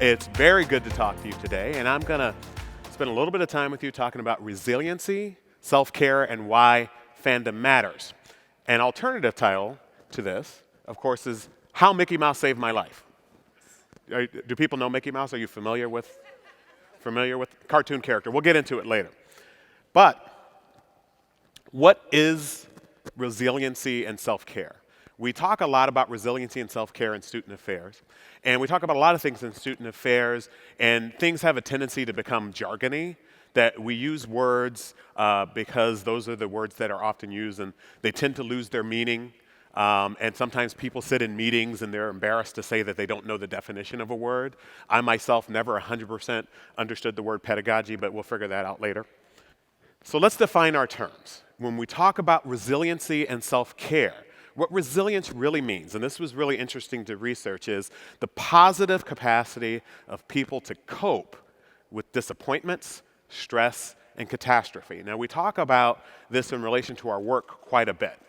It's very good to talk to you today, and I'm going to spend a little bit of time with you talking about resiliency, self-care, and why fandom matters. An alternative title to this, of course, is How Mickey Mouse Saved My Life. Do people know Mickey Mouse? Are you familiar with cartoon character? We'll get into it later. But what is resiliency and self-care? We talk a lot about resiliency and self-care in student affairs, and we talk about a lot of things in student affairs, and things have a tendency to become jargony, that we use words because those are the words that are often used, and they tend to lose their meaning. And sometimes people sit in meetings and they're embarrassed to say that they don't know the definition of a word. I myself never 100% understood the word pedagogy, but we'll figure that out later. So let's define our terms. When we talk about resiliency and self-care, what resilience really means, and this was really interesting to research, is the positive capacity of people to cope with disappointments, stress, and catastrophe. Now, we talk about this in relation to our work quite a bit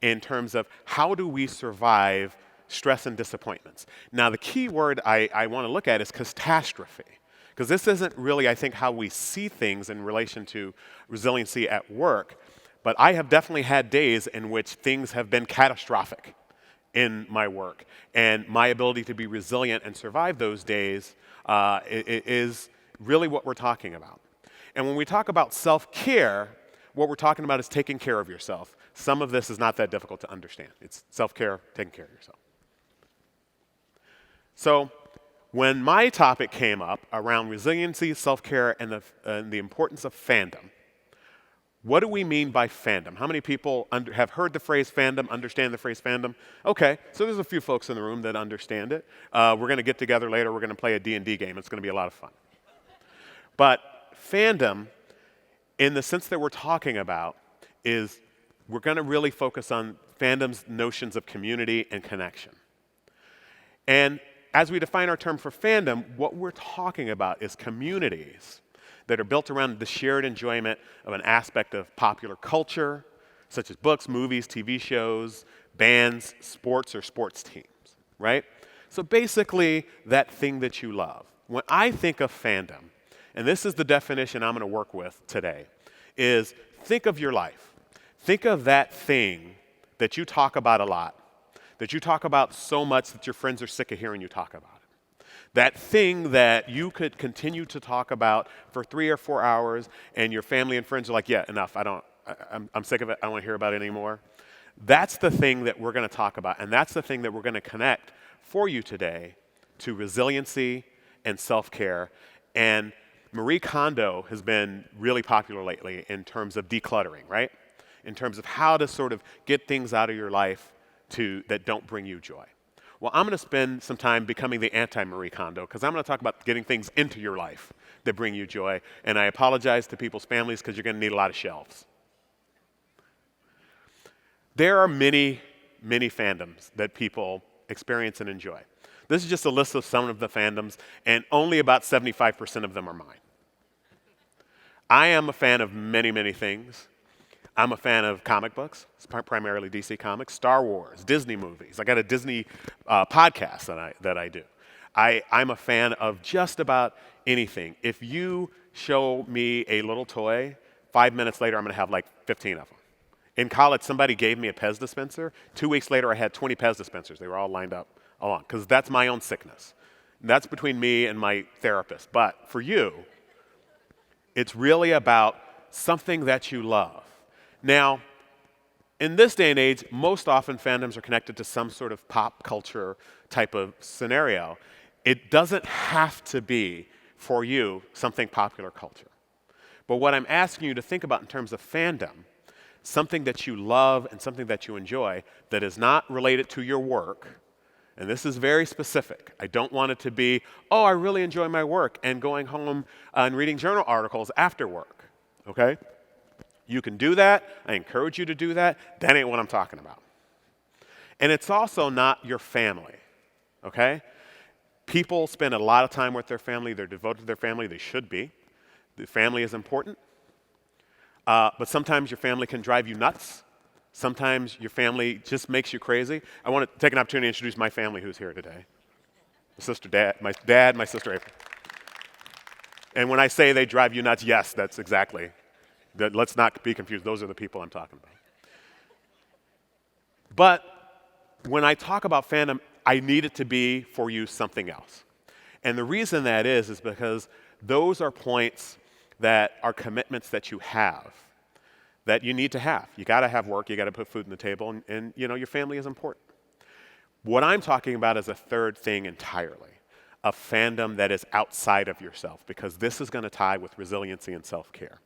in terms of how do we survive stress and disappointments. Now, the key word I want to look at is catastrophe, because this isn't really, I think, how we see things in relation to resiliency at work. But I have definitely had days in which things have been catastrophic in my work. And my ability to be resilient and survive those days is really what we're talking about. And when we talk about self-care, what we're talking about is taking care of yourself. Some of this is not that difficult to understand. It's self-care, taking care of yourself. So when my topic came up around resiliency, self-care, and the importance of fandom, what do we mean by fandom? How many people have heard the phrase fandom, understand the phrase fandom? Okay, so there's a few folks in the room that understand it. We're going to get together later. We're going to play a D&D game. It's going to be a lot of fun. But fandom, in the sense that we're talking about, is we're going to really focus on fandom's notions of community and connection. And as we define our term for fandom, what we're talking about is communities that are built around the shared enjoyment of an aspect of popular culture, such as books, movies, TV shows, bands, sports, or sports teams, right? So basically, that thing that you love. When I think of fandom, and this is the definition I'm going to work with today, is think of your life. Think of that thing that you talk about a lot, that you talk about so much that your friends are sick of hearing you talk about. That thing that you could continue to talk about for 3 or 4 hours, and your family and friends are like, yeah, enough, I'm sick of it, I don't want to hear about it anymore. That's the thing that we're going to talk about, and that's the thing that we're going to connect for you today to resiliency and self-care. And Marie Kondo has been really popular lately in terms of decluttering, right? In terms of how to sort of get things out of your life that don't bring you joy. Well, I'm going to spend some time becoming the anti-Marie Kondo, because I'm going to talk about getting things into your life that bring you joy. And I apologize to people's families, because you're going to need a lot of shelves. There are many, many fandoms that people experience and enjoy. This is just a list of some of the fandoms, and only about 75% of them are mine. I am a fan of many, many things. I'm a fan of comic books, primarily DC Comics, Star Wars, Disney movies. I got a Disney podcast that I do. I'm a fan of just about anything. If you show me a little toy, 5 minutes later I'm going to have like 15 of them. In college, somebody gave me a Pez dispenser. 2 weeks later, I had 20 Pez dispensers. They were all lined up along, because that's my own sickness. That's between me and my therapist. But for you, it's really about something that you love. Now, in this day and age, most often fandoms are connected to some sort of pop culture type of scenario. It doesn't have to be, for you, something popular culture. But what I'm asking you to think about in terms of fandom, something that you love and something that you enjoy that is not related to your work, and this is very specific. I don't want it to be, oh, I really enjoy my work, and going home and reading journal articles after work, okay? You can do that. I encourage you to do that. That ain't what I'm talking about. And it's also not your family, okay? People spend a lot of time with their family. They're devoted to their family. They should be. The family is important. But sometimes your family can drive you nuts. Sometimes your family just makes you crazy. I want to take an opportunity to introduce my family who's here today. My dad, my sister April. And when I say they drive you nuts, yes, that's exactly. Let's not be confused. Those are the people I'm talking about. But when I talk about fandom, I need it to be for you something else. And the reason that is because those are points that are commitments that you have, that you need to have. You got to have work, you got to put food on the table, and your family is important. What I'm talking about is a third thing entirely, a fandom that is outside of yourself, because this is going to tie with resiliency and self-care.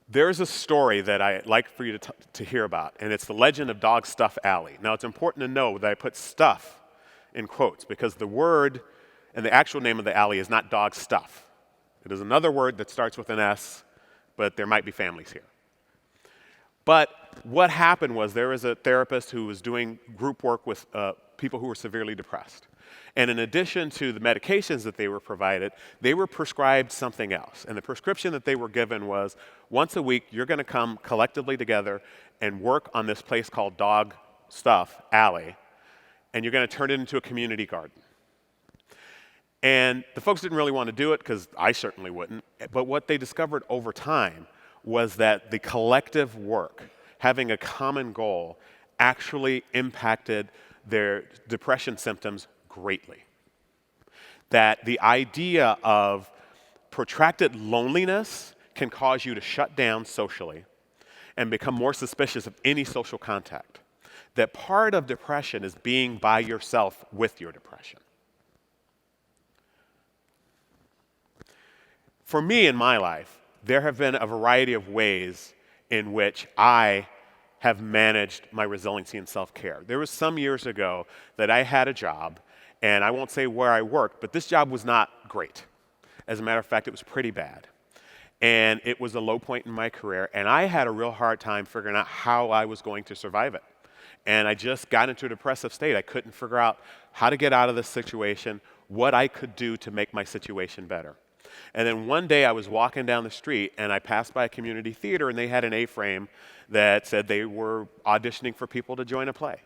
There's a story that I'd like for you to hear about, and it's the legend of Dog Stuff Alley. Now, it's important to know that I put stuff in quotes because the word and the actual name of the alley is not dog stuff. It is another word that starts with an S, but there might be families here. But what happened was there was a therapist who was doing group work with people who were severely depressed. And in addition to the medications that they were provided, they were prescribed something else. And the prescription that they were given was, once a week, you're going to come collectively together and work on this place called Dog Stuff Alley, and you're going to turn it into a community garden. And the folks didn't really want to do it because I certainly wouldn't. But what they discovered over time was that the collective work, having a common goal, actually impacted their depression symptoms greatly. That the idea of protracted loneliness can cause you to shut down socially and become more suspicious of any social contact. That part of depression is being by yourself with your depression. For me in my life, there have been a variety of ways in which I have managed my resiliency and self-care. There was some years ago that I had a job, and I won't say where I worked, but this job was not great. As a matter of fact, it was pretty bad. And it was a low point in my career, and I had a real hard time figuring out how I was going to survive it. And I just got into a depressive state. I couldn't figure out how to get out of this situation, what I could do to make my situation better. And then one day I was walking down the street and I passed by a community theater and they had an A-frame that said they were auditioning for people to join a play.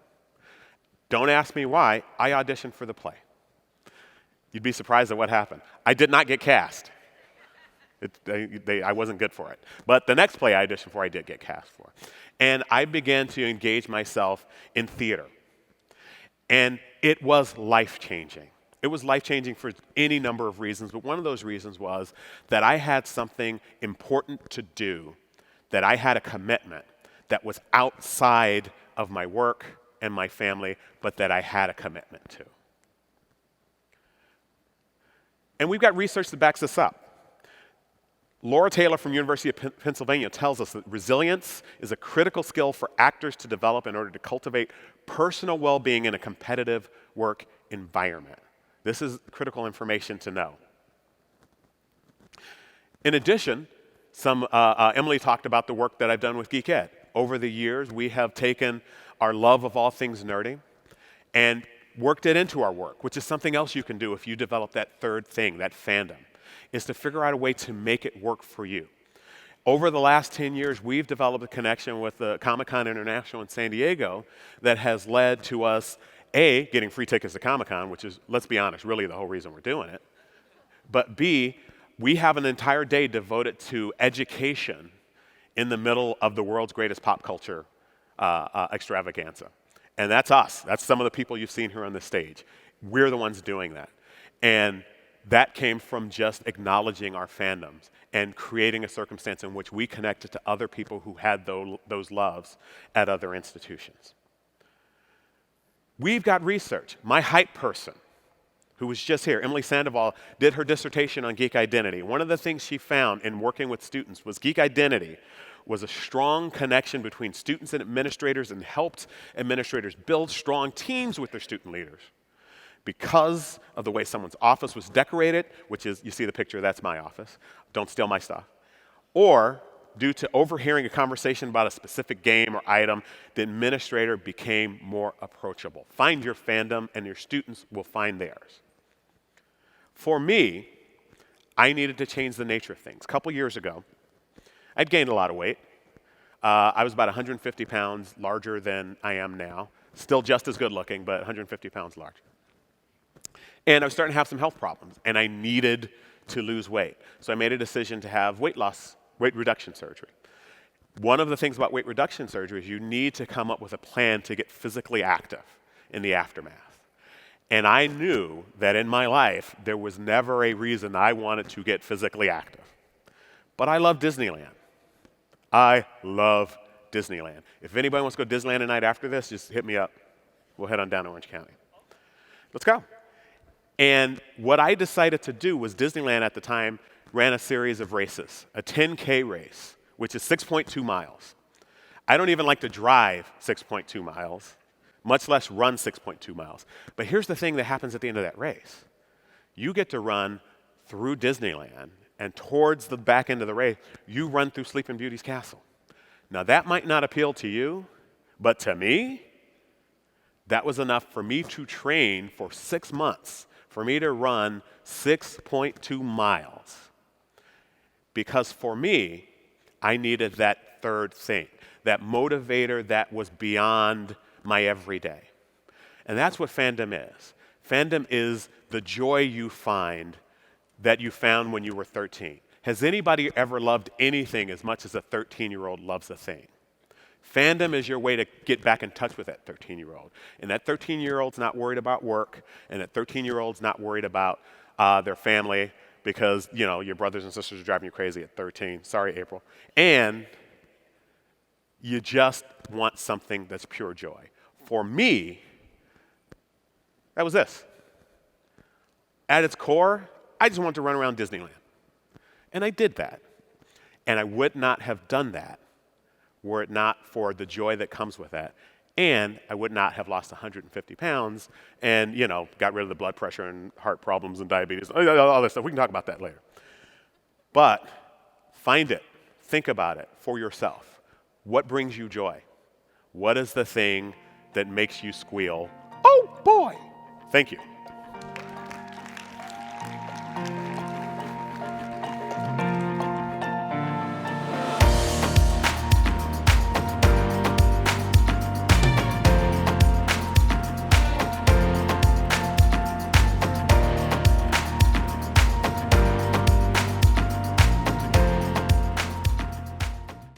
Don't ask me why, I auditioned for the play. You'd be surprised at what happened. I did not get cast. I wasn't good for it. But the next play I auditioned for, I did get cast for. And I began to engage myself in theater. And it was life-changing. It was life-changing for any number of reasons, but one of those reasons was that I had something important to do, that I had a commitment that was outside of my work and my family, but that I had a commitment to. And we've got research that backs this up. Laura Taylor from University of Pennsylvania tells us that resilience is a critical skill for actors to develop in order to cultivate personal well-being in a competitive work environment. This is critical information to know. In addition, Emily talked about the work that I've done with Geek Ed. Over the years, we have taken our love of all things nerdy and worked it into our work, which is something else you can do if you develop that third thing, that fandom, is to figure out a way to make it work for you. Over the last 10 years, we've developed a connection with the Comic-Con International in San Diego that has led to us, A, getting free tickets to Comic-Con, which is, let's be honest, really the whole reason we're doing it. But B, we have an entire day devoted to education in the middle of the world's greatest pop culture extravaganza. And that's us. That's some of the people you've seen here on the stage. We're the ones doing that. And that came from just acknowledging our fandoms and creating a circumstance in which we connected to other people who had those loves at other institutions. We've got research. My hype person, who was just here, Emily Sandoval, did her dissertation on geek identity. One of the things she found in working with students was geek identity was a strong connection between students and administrators and helped administrators build strong teams with their student leaders. Because of the way someone's office was decorated, which is, you see the picture, that's my office. Don't steal my stuff. Or due to overhearing a conversation about a specific game or item, the administrator became more approachable. Find your fandom and your students will find theirs. For me, I needed to change the nature of things. A couple years ago, I'd gained a lot of weight. I was about 150 pounds larger than I am now. Still just as good looking, but 150 pounds larger. And I was starting to have some health problems, and I needed to lose weight. So I made a decision to have weight reduction surgery. One of the things about weight reduction surgery is you need to come up with a plan to get physically active in the aftermath. And I knew that in my life, there was never a reason I wanted to get physically active. But I love Disneyland. I love Disneyland. If anybody wants to go to Disneyland tonight after this, just hit me up. We'll head on down to Orange County. Let's go. And what I decided to do was Disneyland at the time ran a series of races, a 10K race, which is 6.2 miles. I don't even like to drive 6.2 miles, much less run 6.2 miles. But here's the thing that happens at the end of that race. You get to run through Disneyland, and towards the back end of the race, you run through Sleeping Beauty's castle. Now, that might not appeal to you, but to me, that was enough for me to train for 6 months, for me to run 6.2 miles. Because for me, I needed that third thing, that motivator that was beyond my everyday. And that's what fandom is. Fandom is the joy you find that you found when you were 13. Has anybody ever loved anything as much as a 13-year-old loves a thing? Fandom is your way to get back in touch with that 13-year-old. And that 13-year-old's not worried about work, and that 13-year-old's not worried about their family, because, you know, your brothers and sisters are driving you crazy at 13. Sorry, April. And you just want something that's pure joy. For me, that was this. At its core, I just wanted to run around Disneyland. And I did that. And I would not have done that were it not for the joy that comes with that. And I would not have lost 150 pounds and, you know, got rid of the blood pressure and heart problems and diabetes, all this stuff. We can talk about that later. But find it. Think about it for yourself. What brings you joy? What is the thing that makes you squeal, oh boy? Thank you.